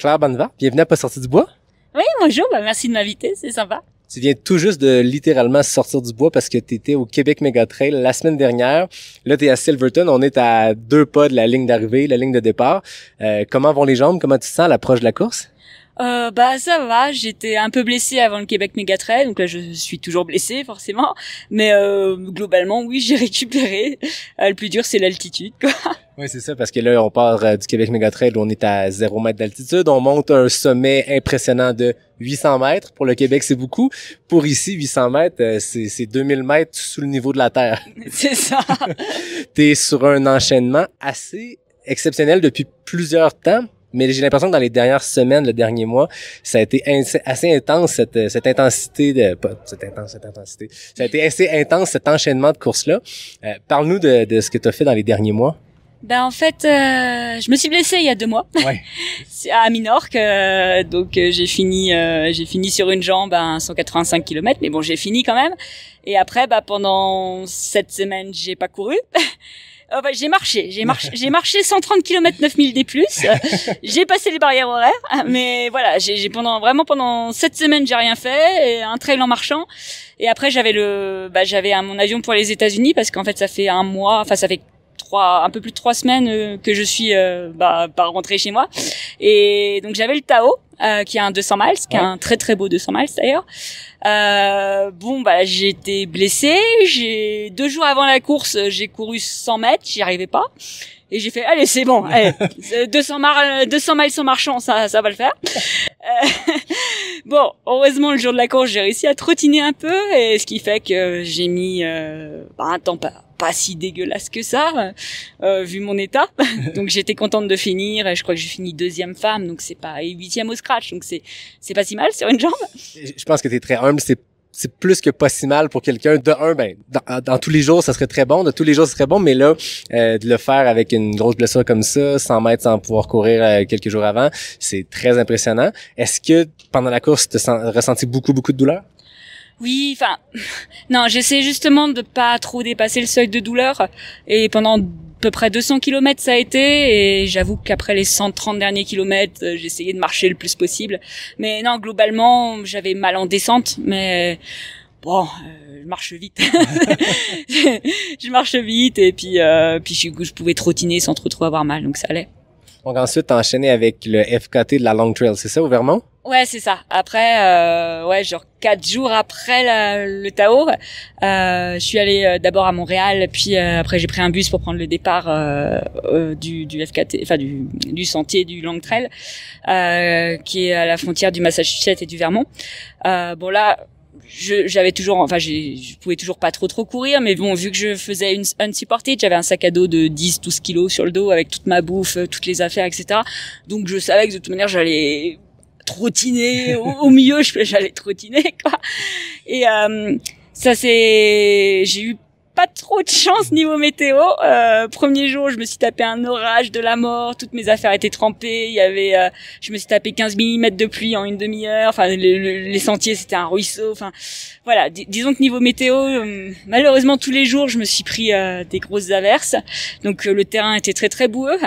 Claire Bonnevat, bienvenue à Pas sorti du bois. Oui, bonjour, merci de m'inviter, c'est sympa. Tu viens tout juste de littéralement sortir du bois parce que tu étais au Québec Méga Trail la semaine dernière. Là, tu es à Silverton, on est à 2 pas de la ligne d'arrivée, la ligne de départ. Comment vont les jambes? Comment tu te sens à l'approche de la course? Ça va, j'étais un peu blessée avant le Québec Méga Trail, donc là je suis toujours blessée forcément, mais globalement oui, j'ai récupéré. Le plus dur c'est l'altitude, quoi. Oui, c'est ça, parce que là on part du Québec Méga Trail où on est à 0 mètre d'altitude, on monte un sommet impressionnant de 800 mètres. Pour le Québec, c'est beaucoup. Pour ici, 800 mètres, c'est 2000 mètres sous le niveau de la Terre. C'est ça. T'es sur un enchaînement assez exceptionnel depuis plusieurs temps. Mais j'ai l'impression que dans les dernières semaines, le dernier mois, ça a été assez intense, cette intensité Ça a été assez intense, cet enchaînement de courses-là. Parle-nous de ce que tu as fait dans les derniers mois. En fait, je me suis blessée il y a 2 mois. Ouais. À Minorque, donc j'ai fini sur une jambe à 185 km, mais bon, j'ai fini quand même. Et après, pendant 7 semaines, j'ai pas couru. J'ai marché 130 km 9000 D+. J'ai passé les barrières horaires, mais voilà, pendant 7 semaines, j'ai rien fait, et un trail en marchant. Et après, j'avais mon avion pour les États-Unis parce qu'en fait, ça fait un peu plus de 3 semaines que je suis pas rentrée chez moi. Et donc j'avais le Tao qui est un 200 miles, qui est un très très beau 200 miles d'ailleurs. J'ai été blessée, 2 jours avant la course, j'ai couru 100 mètres, j'y arrivais pas. Et j'ai fait, allez, c'est bon, 200 miles en marchant, ça va le faire. Heureusement, le jour de la course, j'ai réussi à trottiner un peu, et ce qui fait que j'ai mis un temps pas si dégueulasse que ça, vu mon état. Donc j'étais contente de finir, et je crois que j'ai fini 2e femme, donc c'est pas, et 8e au scratch, donc c'est pas si mal sur une jambe. Je pense que t'es très humble, c'est plus que pas si mal pour quelqu'un. De un, dans tous les jours, ça serait très bon. De tous les jours, ça serait bon. Mais là, de le faire avec une grosse blessure comme ça, 100 mètres sans pouvoir courir quelques jours avant, c'est très impressionnant. Est-ce que pendant la course, tu as ressenti beaucoup de douleur? Oui, non, j'essaie justement de pas trop dépasser le seuil de douleur. Et pendant à peu près 200 km, ça a été. Et j'avoue qu'après les 130 derniers kilomètres, j'essayais de marcher le plus possible. Mais non, globalement, j'avais mal en descente. Mais bon, je marche vite. Je marche vite et puis je pouvais trottiner sans trop avoir mal, donc ça allait. Donc ensuite, t'as enchaîné avec le FKT de la Long Trail, c'est ça, au Vermont? Ouais, c'est ça. Après, 4 jours après le Tao, je suis allée d'abord à Montréal, puis après j'ai pris un bus pour prendre le départ du FKT, du sentier du Long Trail, qui est à la frontière du Massachusetts et du Vermont. Je pouvais toujours pas trop courir, mais bon, vu que je faisais une unsupported, j'avais un sac à dos de 10-12 kilos sur le dos avec toute ma bouffe, toutes les affaires, etc. Donc je savais que de toute manière j'allais trottiner au milieu, j'allais trottiner, quoi. Et j'ai eu pas trop de chance niveau météo. Premier jour, je me suis tapé un orage de la mort, toutes mes affaires étaient trempées, je me suis tapé 15 mm de pluie en une demi-heure, les sentiers c'était un ruisseau, voilà, disons que niveau météo, malheureusement tous les jours je me suis pris des grosses averses, donc le terrain était très très boueux,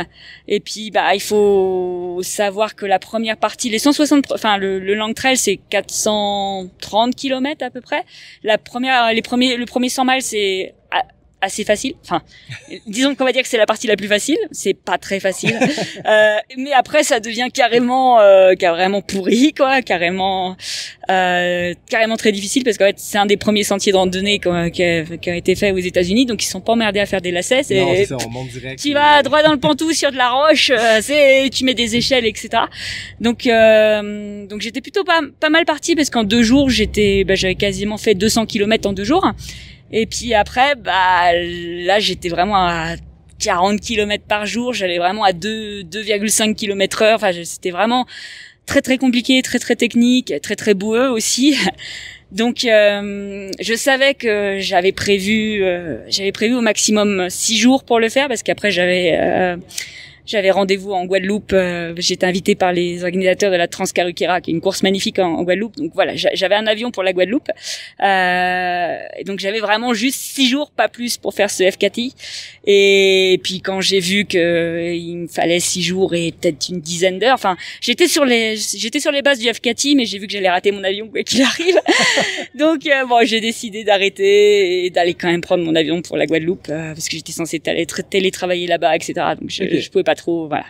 et puis il faut savoir que la première partie, le Long Trail c'est 430 km à peu près, le premier 100 miles c'est assez facile, disons qu'on va dire que c'est la partie la plus facile, c'est pas très facile, mais après ça devient carrément pourri, quoi, carrément très difficile, parce qu'en fait c'est un des premiers sentiers de randonnée qui a été fait aux États-Unis, donc ils sont pas emmerdés à faire des lacets, non, c'est ça, on monte direct, tu vas droit dans le pantou sur de la roche, tu mets des échelles, etc. Donc j'étais plutôt pas mal partie, parce qu'en 2 jours j'avais quasiment fait 200 km en 2 jours. Et puis après, là, j'étais vraiment à 40 km par jour. J'allais vraiment à 2,5 km/h. C'était vraiment très, très compliqué, très, très technique, très, très boueux aussi. Donc, je savais que j'avais prévu au maximum 6 jours pour le faire, parce qu'après, J'avais rendez-vous en Guadeloupe. J'étais invitée par les organisateurs de la Transcarukera, qui est une course magnifique en Guadeloupe. Donc voilà, j'avais un avion pour la Guadeloupe. Et donc j'avais vraiment juste 6 jours, pas plus, pour faire ce FKT. Et puis quand j'ai vu que il me fallait 6 jours et peut-être une dizaine d'heures, enfin, j'étais sur les bases du FKT, mais j'ai vu que j'allais rater mon avion quoi qu'il arrive. Donc bon, j'ai décidé d'arrêter et d'aller quand même prendre mon avion pour la Guadeloupe parce que j'étais censée télétravailler là-bas, etc. Donc je pouvais pas trop, voilà.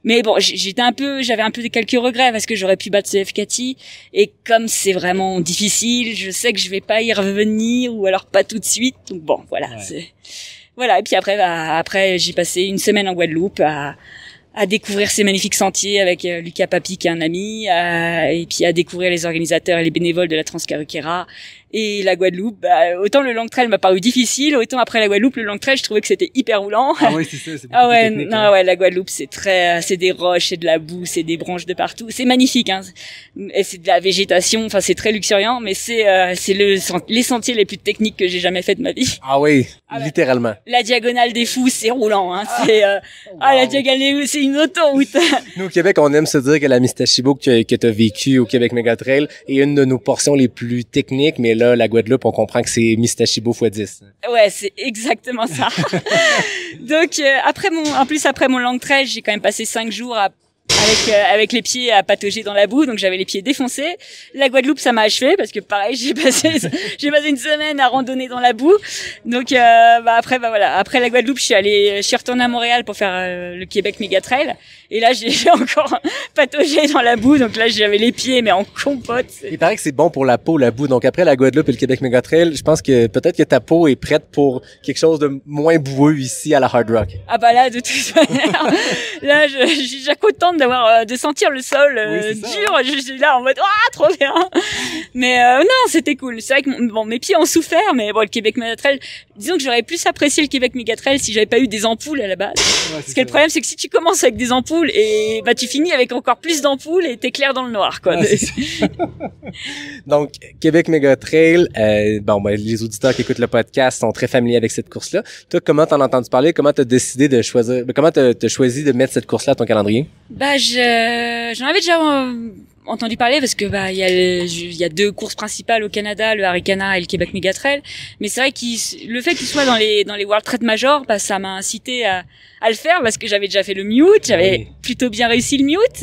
Mais bon, j'avais un peu quelques regrets parce que j'aurais pu battre ce FKT et comme c'est vraiment difficile, je sais que je vais pas y revenir ou alors pas tout de suite. Donc bon, voilà, voilà. Et puis après j'ai passé une semaine en Guadeloupe à découvrir ces magnifiques sentiers avec Lucas Papi qui est un ami, et puis à découvrir les organisateurs et les bénévoles de la Transcarukera. Et la Guadeloupe, autant le long trail m'a paru difficile, autant après la Guadeloupe, le long trail, je trouvais que c'était hyper roulant. Ah oui, c'est ça, c'est ah ouais, technique, non, hein. ouais, la Guadeloupe, c'est des roches, c'est de la boue, c'est des branches de partout. C'est magnifique, hein. Et c'est de la végétation, enfin, c'est très luxuriant, mais c'est les sentiers les plus techniques que j'ai jamais fait de ma vie. Ah oui, Ah ouais. littéralement. La diagonale des fous, c'est roulant, hein. La diagonale des fous, c'est une autoroute. Nous, au Québec, on aime se dire que la Mistachibo que tu as vécu au Québec Megatrail est une de nos portions les plus techniques, mais là, la Guadeloupe, on comprend que c'est Mistachibo x10. Ouais, c'est exactement ça. Donc, après mon long trail, j'ai quand même passé 5 jours avec les pieds à patauger dans la boue, donc j'avais les pieds défoncés. La Guadeloupe, ça m'a achevé parce que pareil, j'ai passé une semaine à randonner dans la boue. Donc après la Guadeloupe, je suis retournée à Montréal pour faire le Québec Méga Trail et là j'ai encore pataugé dans la boue, donc là j'avais les pieds mais en compote. Il paraît que c'est bon pour la peau, la boue. Donc après la Guadeloupe et le Québec Megatrail, je pense que peut-être que ta peau est prête pour quelque chose de moins boueux ici à la Hard Rock. Ah bah là, de toute manière, là, je suis déjà contente de sentir le sol Oui, dur. Je suis là en mode, trop bien. Mais non, c'était cool. C'est vrai que mes pieds ont souffert, mais bon, le Québec Megatrail, disons que j'aurais plus apprécié le Québec Megatrail si j'avais pas eu des ampoules à la base. Ouais, Parce que le problème, c'est que si tu commences avec des ampoules et tu finis avec encore plus d'ampoules et t'es clair dans le noir, quoi. Ouais, donc, Québec Megatrail, les auditeurs qui écoutent le podcast sont très familiers avec cette course-là. Toi, comment t'en as entendu parler? Comment t'as décidé de choisir? Comment t'as choisi de mettre cette course-là à ton calendrier? J'en avais déjà entendu parler parce que il y a 2 courses principales au Canada, le Haricana et le Québec Megatrail. Mais c'est vrai le fait qu'il soit dans les World Trade Major, ça m'a incité à le faire parce que j'avais déjà fait le Mute, j'avais plutôt bien réussi le Mute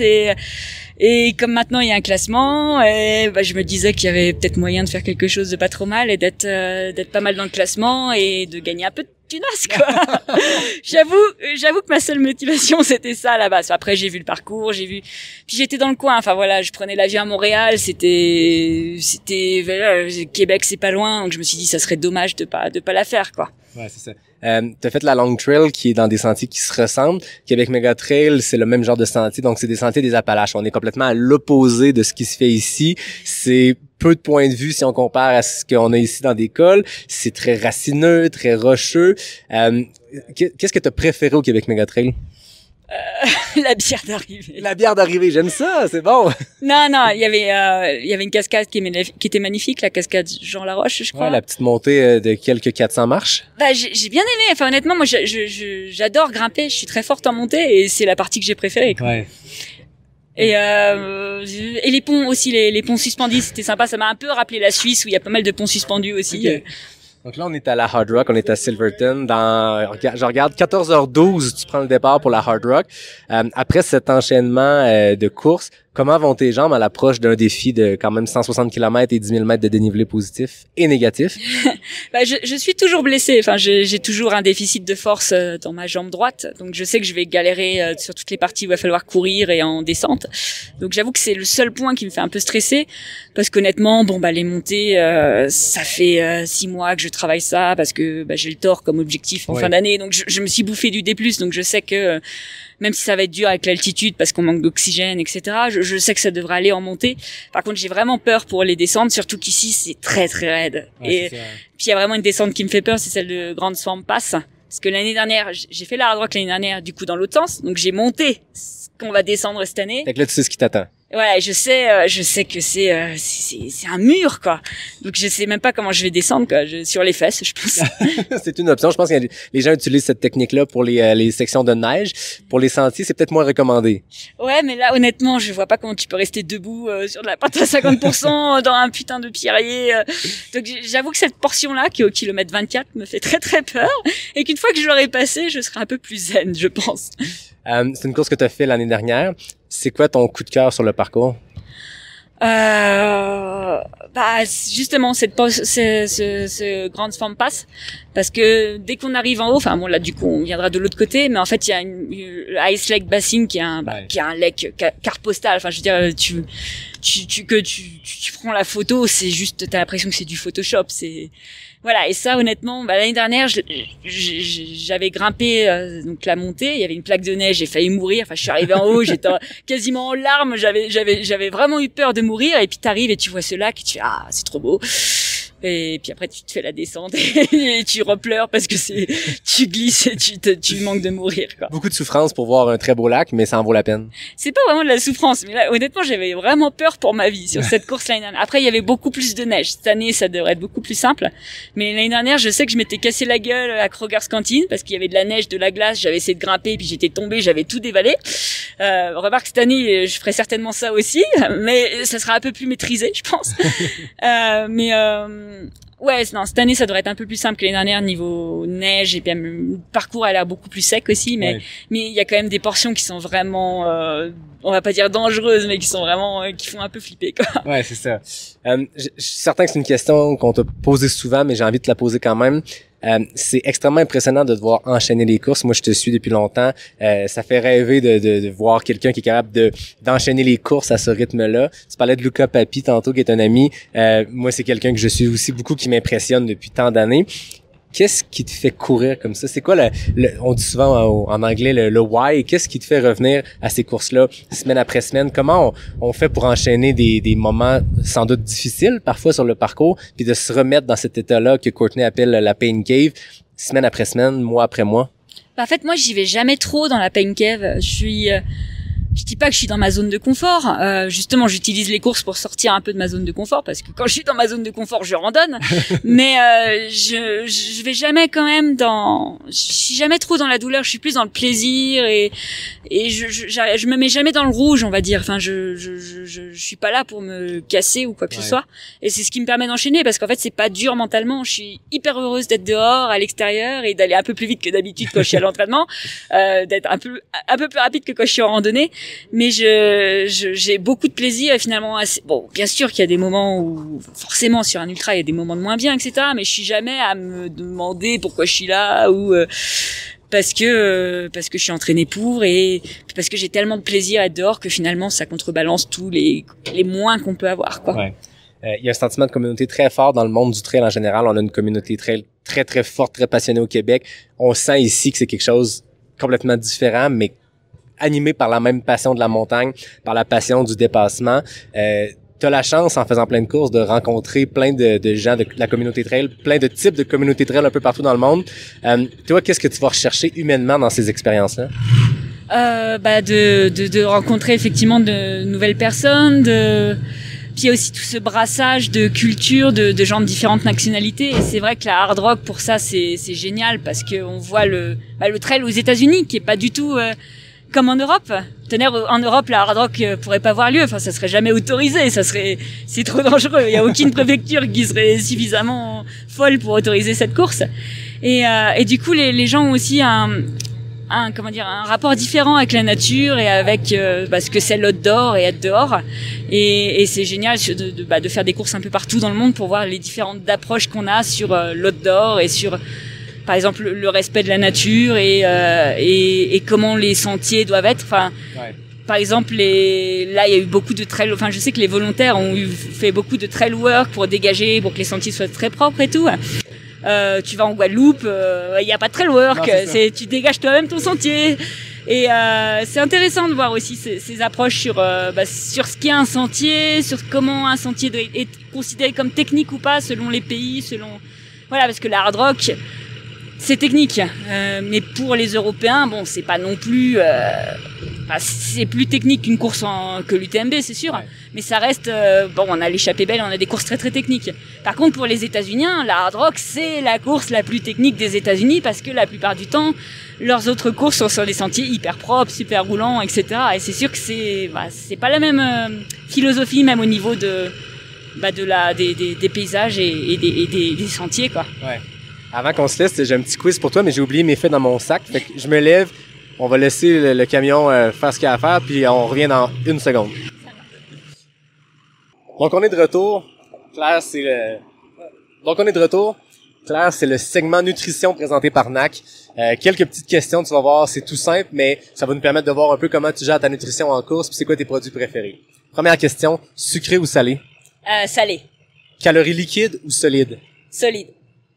et comme maintenant il y a un classement, je me disais qu'il y avait peut-être moyen de faire quelque chose de pas trop mal et d'être pas mal dans le classement et de gagner un peu de tunas, quoi. J'avoue que ma seule motivation c'était ça là-bas. Après j'ai vu le parcours, puis j'étais dans le coin. Enfin voilà, je prenais l'avion à Montréal, c'était Québec, c'est pas loin, donc je me suis dit ça serait dommage de pas la faire, quoi. Ouais, c'est ça. T'as fait la Long Trail qui est dans des sentiers qui se ressemblent. Québec Mega Trail, c'est le même genre de sentier, donc c'est des sentiers des Appalaches. On est complètement à l'opposé de ce qui se fait ici. C'est peu de points de vue si on compare à ce qu'on a ici dans des cols. C'est très racineux, très rocheux. Qu'est-ce que t'as préféré au Québec Mega Trail? La bière d'arrivée. La bière d'arrivée, j'aime ça, c'est bon. Non, il y avait une cascade qui était magnifique, la cascade Jean Laroche, je crois. Ouais, la petite montée de quelques 400 marches. J'ai bien aimé. Enfin, honnêtement, moi, j'adore grimper. Je suis très forte en montée et c'est la partie que j'ai préférée, quoi. Ouais. Et les ponts aussi, les ponts suspendus, c'était sympa. Ça m'a un peu rappelé la Suisse où il y a pas mal de ponts suspendus aussi. Okay. Donc là, on est à la Hard Rock, on est à Silverton. Je regarde 14h12, tu prends le départ pour la Hard Rock. Après cet enchaînement de courses, comment vont tes jambes à l'approche d'un défi de quand même 160 km et 10 000 mètres de dénivelé positif et négatif? Je suis toujours blessée. Enfin, j'ai toujours un déficit de force dans ma jambe droite. Donc, je sais que je vais galérer sur toutes les parties où il va falloir courir et en descente. Donc, j'avoue que c'est le seul point qui me fait un peu stresser. Parce qu'honnêtement, les montées, ça fait 6 mois que je travaille ça parce que j'ai le tort comme objectif en fin d'année. Donc, je me suis bouffé du D+. Donc, je sais que même si ça va être dur avec l'altitude parce qu'on manque d'oxygène, etc., je sais que ça devrait aller en montée. Par contre, j'ai vraiment peur pour les descentes, surtout qu'ici, c'est très, très raide. Ouais, et puis, il y a vraiment une descente qui me fait peur, c'est celle de Grand Swamp Pass. Parce que l'année dernière, j'ai fait la Hard Rock l'année dernière, du coup, dans l'autre sens. Donc, j'ai monté ce qu'on va descendre cette année. Fait que là, tu sais ce qui t'attend. Ouais, je sais que c'est un mur, quoi. Donc je sais même pas comment je vais descendre, quoi. Sur les fesses, je pense. C'est une option. Je pense que les gens utilisent cette technique-là pour les sections de neige. Pour les sentiers, c'est peut-être moins recommandé. Ouais, mais là, honnêtement, je vois pas comment tu peux rester debout sur de la pente à 50% dans un putain de pierrier. Donc j'avoue que cette portion-là, qui est au kilomètre 24, me fait très très peur. Et qu'une fois que je l'aurai passée, je serai un peu plus zen, je pense. C'est une course que tu as fait l'année dernière. C'est quoi ton coup de cœur sur le parcours? Justement ce Grand Swamp Pass, parce que dès qu'on arrive en haut, enfin bon là du coup on viendra de l'autre côté, mais en fait il y a le Ice Lake Basin qui est un lac carte postale. Enfin je veux dire tu prends la photo, c'est juste t'as l'impression que c'est du Photoshop, c'est voilà. Et ça honnêtement l'année dernière j'avais grimpé donc la montée, il y avait une plaque de neige, j'ai failli mourir. Enfin je suis arrivée en haut, j'étais quasiment en larmes, j'avais vraiment eu peur de mourir. Et puis t'arrives et tu vois ce lac et tu fais ah c'est trop beau. Et puis après tu te fais la descente et tu repleures parce que tu glisses et tu manques de mourir, quoi. Beaucoup de souffrance pour voir un très beau lac, mais ça en vaut la peine. C'est pas vraiment de la souffrance, mais là honnêtement j'avais vraiment peur pour ma vie sur cette course l'année dernière. Après il y avait beaucoup plus de neige. Cette année ça devrait être beaucoup plus simple. Mais l'année dernière je sais que je m'étais cassé la gueule à Kroger's Canteen parce qu'il y avait de la neige, de la glace. J'avais essayé de grimper puis j'étais tombée, j'avais tout dévalé. Remarque cette année je ferai certainement ça aussi, mais ça sera un peu plus maîtrisé je pense. Ouais, non, cette année, ça devrait être un peu plus simple que l'année dernière niveau neige, et puis le parcours a l'air beaucoup plus sec aussi, mais il y a quand même des portions qui sont vraiment, on va pas dire dangereuses, mais qui sont vraiment, qui font un peu flipper, quoi. Ouais, c'est ça. Je suis certain que c'est une question qu'on t'a posée souvent, mais j'ai envie de te la poser quand même. C'est extrêmement impressionnant de devoir enchaîner les courses. Moi, je te suis depuis longtemps. Ça fait rêver de voir quelqu'un qui est capable d'enchaîner les courses à ce rythme-là. Tu parlais de Luca Papi tantôt, qui est un ami. Moi, c'est quelqu'un que je suis aussi beaucoup, qui m'impressionne depuis tant d'années. Qu'est-ce qui te fait courir comme ça? C'est quoi on dit souvent en anglais le why? Qu'est-ce qui te fait revenir à ces courses-là semaine après semaine? Comment on fait pour enchaîner des moments sans doute difficiles parfois sur le parcours, puis de se remettre dans cet état-là que Courtney appelle la pain cave, semaine après semaine, mois après mois? En fait, moi, j'y vais jamais trop dans la pain cave. Je dis pas que je suis dans ma zone de confort. Justement, j'utilise les courses pour sortir un peu de ma zone de confort, parce que quand je suis dans ma zone de confort, je randonne. Mais je vais jamais quand même je suis jamais trop dans la douleur. Je suis plus dans le plaisir et je me mets jamais dans le rouge, on va dire. Enfin, je suis pas là pour me casser ou quoi que ce soit. Et c'est ce qui me permet d'enchaîner, parce qu'en fait, c'est pas dur mentalement. Je suis hyper heureuse d'être dehors, à l'extérieur, et d'aller un peu plus vite que d'habitude quand je suis à l'entraînement, d'être un peu plus rapide que quand je suis en randonnée. Mais j'ai beaucoup de plaisir et finalement bon, bien sûr qu'il y a des moments où forcément sur un ultra il y a des moments de moins bien, etc. Mais je suis jamais à me demander pourquoi je suis là ou parce que je suis entraînée pour, et parce que j'ai tellement de plaisir à être dehors que finalement ça contrebalance tous les moins qu'on peut avoir, quoi. Ouais. Il y a un sentiment de communauté très fort dans le monde du trail en général. On a une communauté trail très très forte, très passionnée au Québec. On sent ici que c'est quelque chose complètement différent, mais animé par la même passion de la montagne, par la passion du dépassement. T'as la chance, en faisant plein de courses, de rencontrer plein de gens de la communauté trail, plein de types de communautés trail un peu partout dans le monde. Toi, qu'est-ce que tu vas rechercher humainement dans ces expériences-là? De rencontrer effectivement de nouvelles personnes, puis il y a aussi tout ce brassage de cultures, de gens de différentes nationalités. Et c'est vrai que la hard rock, pour ça, c'est génial, parce que on voit le trail aux États-Unis, qui est pas du tout comme en Europe. En Europe, la hard rock pourrait pas avoir lieu. Enfin, ça serait jamais autorisé. C'est trop dangereux. Il y a aucune préfecture qui serait suffisamment folle pour autoriser cette course. Et du coup, les gens ont aussi un rapport différent avec la nature et avec ce que c'est l'outdoor et être dehors. Et c'est génial de faire des courses un peu partout dans le monde pour voir les différentes approches qu'on a sur l'outdoor et sur, par exemple, le respect de la nature et comment les sentiers doivent être. Enfin, par exemple, là, il y a eu beaucoup de trail. Enfin, je sais que les volontaires ont fait beaucoup de trail work pour dégager, pour que les sentiers soient très propres et tout. Tu vas en Guadeloupe, il n'y a pas de trail work. Tu dégages toi-même ton sentier. Et c'est intéressant de voir aussi ces approches sur ce qu'est un sentier, sur comment un sentier doit être considéré comme technique ou pas selon les pays, voilà, parce que la hard rock, c'est technique, mais pour les Européens, bon, c'est pas non plus enfin, c'est plus technique qu'une course que l'UTMB, c'est sûr. Ouais. Mais ça reste, bon, on a l'échappée belle, on a des courses très très techniques. Par contre, pour les États-Uniens, la Hard Rock, c'est la course la plus technique des États-Unis parce que la plupart du temps, leurs autres courses sont sur des sentiers hyper propres, super roulants, etc. Et c'est sûr que c'est pas la même philosophie, même au niveau des paysages et des sentiers, quoi. Ouais. Avant qu'on se laisse, j'ai un petit quiz pour toi, mais j'ai oublié mes faits dans mon sac. Fait que je me lève, on va laisser le camion faire ce qu'il a à faire, puis on revient dans 1 seconde. Donc on est de retour. Claire, c'est le segment nutrition présenté par NAC. Quelques petites questions, tu vas voir, c'est tout simple, mais ça va nous permettre de voir un peu comment tu gères ta nutrition en course, puis c'est quoi tes produits préférés. Première question, sucré ou salé? Salé. Calories liquides ou solides? Solide.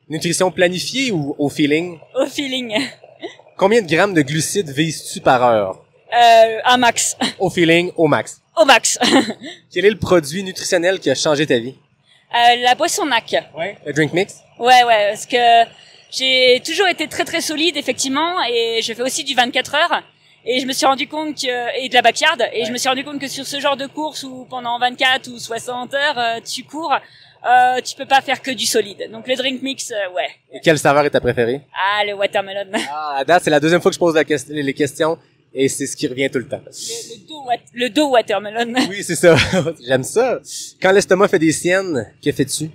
Nutrition planifiée ou au feeling? Au feeling. Combien de grammes de glucides vises-tu par heure? Un max. Au feeling, au max. Au max. Quel est le produit nutritionnel qui a changé ta vie? La boisson NAC. Ouais. Le drink mix? Ouais, parce que j'ai toujours été très très solide, effectivement, et je fais aussi du 24 heures. Et je me suis rendu compte et de la backyard, et je me suis rendu compte que sur ce genre de course où pendant 24 ou 60 heures, tu cours, tu peux pas faire que du solide. Donc le drink mix, ouais. Et quelle saveur est ta préférée? Ah, le watermelon. Ah, à date, c'est la deuxième fois que je pose les questions, et c'est ce qui revient tout le temps. Le dos watermelon. Oui, c'est ça. J'aime ça. Quand l'estomac fait des siennes, que fais-tu?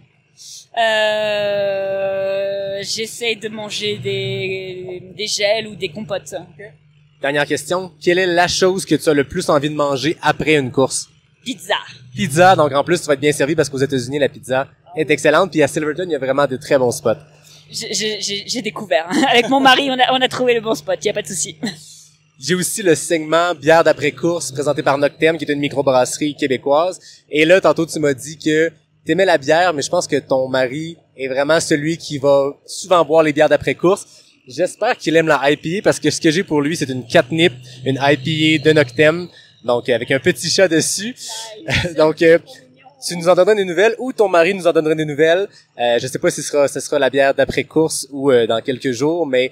J'essaie de manger des gels ou des compotes. Okay. Dernière question. Quelle est la chose que tu as le plus envie de manger après une course? Pizza. Pizza. Donc, en plus, tu vas être bien servi parce qu'aux États-Unis, la pizza est excellente. Puis à Silverton, il y a vraiment de très bons spots. J'ai découvert. Avec mon mari, on a trouvé le bon spot. Il y a pas de souci. J'ai aussi le segment bière d'après-course présenté par Noctem, qui est une microbrasserie québécoise. Et là, tantôt, tu m'as dit que t'aimais la bière, mais je pense que ton mari est vraiment celui qui va souvent boire les bières d'après-course. J'espère qu'il aime la IPA parce que ce que j'ai pour lui, c'est une catnip, une IPA de Noctem, donc avec un petit chat dessus. Donc, tu nous en donneras des nouvelles ou ton mari nous en donnera des nouvelles. Je sais pas si ce sera la bière d'après-course ou dans quelques jours, mais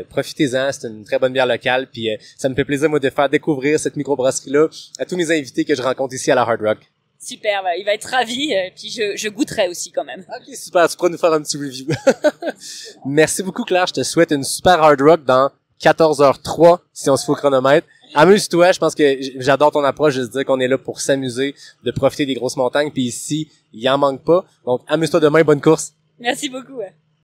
profitez-en, c'est une très bonne bière locale. Puis ça me fait plaisir, moi, de faire découvrir cette microbrasserie-là à tous mes invités que je rencontre ici à la Hard Rock. Super, il va être ravi, puis je goûterai aussi quand même. Ok, super, tu pourras nous faire un petit review. Merci beaucoup, Claire, je te souhaite une super Hard Rock dans 14h03, si on se fout au chronomètre. Amuse-toi, je pense que j'adore ton approche de se dire qu'on est là pour s'amuser, de profiter des grosses montagnes, puis ici, il en manque pas. Donc, amuse-toi demain, bonne course. Merci beaucoup.